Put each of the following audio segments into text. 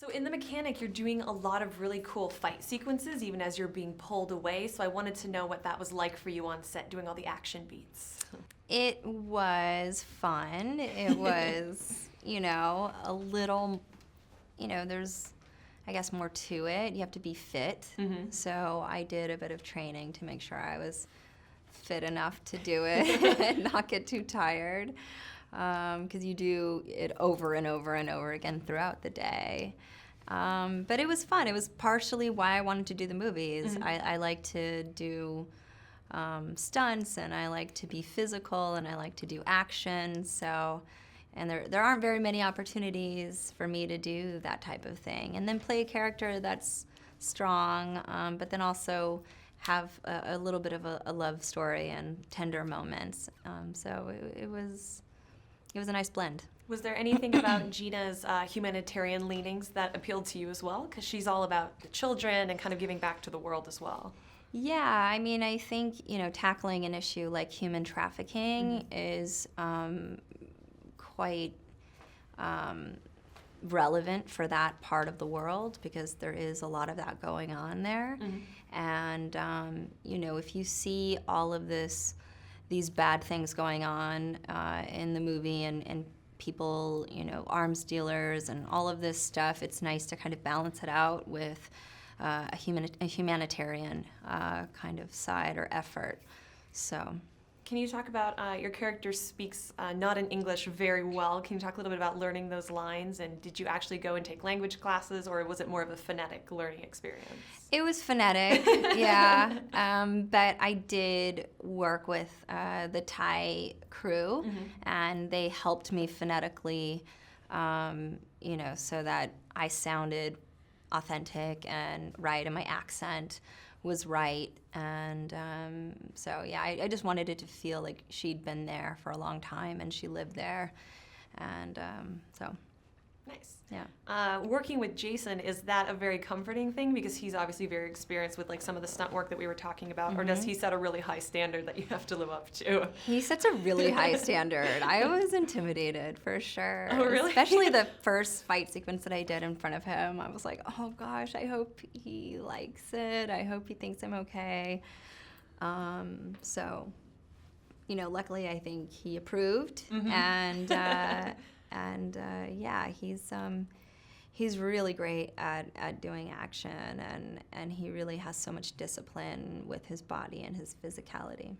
So in The Mechanic, you're doing a lot of really cool fight sequences, even as you're being pulled away. So I wanted to know what that was like for you on set, doing all the action beats. It was fun. It was, a little, there's, I guess, more to it. You have to be fit. Mm-hmm. So I did a bit of training to make sure I was fit enough to do it and not get too tired. Because you do it over and over and over again throughout the day. But it was fun. It was partially why I wanted to do the movies. Mm-hmm. I like to do stunts, and I like to be physical, and I like to do action. So, and there aren't very many opportunities for me to do that type of thing. And then play a character that's strong, but then also have a little bit of a love story and tender moments. So it was a nice blend. Was there anything about Gina's humanitarian leanings that appealed to you as well? Because she's all about the children and kind of giving back to the world as well. Yeah, I mean, I think, tackling an issue like human trafficking is quite relevant for that part of the world, because there is a lot of that going on there. And, if you see all of these bad things going on in the movie, and people, arms dealers and all of this stuff, it's nice to kind of balance it out with a humanitarian kind of side or effort. So, can you talk about your character speaks not in English very well? Can you talk a little bit about learning those lines? And did you actually go and take language classes, or was it more of a phonetic learning experience? It was phonetic, yeah. But I did work with the Thai crew, and they helped me phonetically, so that I sounded authentic and right, and my accent was right. And so, yeah, I just wanted it to feel like she'd been there for a long time and she lived there. And so. Nice. Yeah. Working with Jason, is that a very comforting thing? Because he's obviously very experienced with like some of the stunt work that we were talking about. Or does he set a really high standard that you have to live up to? He sets a really high standard. I was intimidated for sure. Oh, really? Especially the first fight sequence that I did in front of him. I was like, oh gosh, I hope he likes it. I hope he thinks I'm okay. So, luckily I think he approved. And yeah, he's really great at doing action, and he really has so much discipline with his body and his physicality.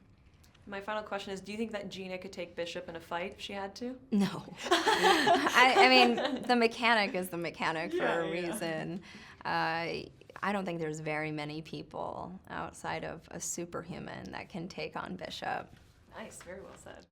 My final question is, do you think that Gina could take Bishop in a fight if she had to? No. I mean, the mechanic is the mechanic for a reason. I don't think there's very many people outside of a superhuman that can take on Bishop. Nice, very well said.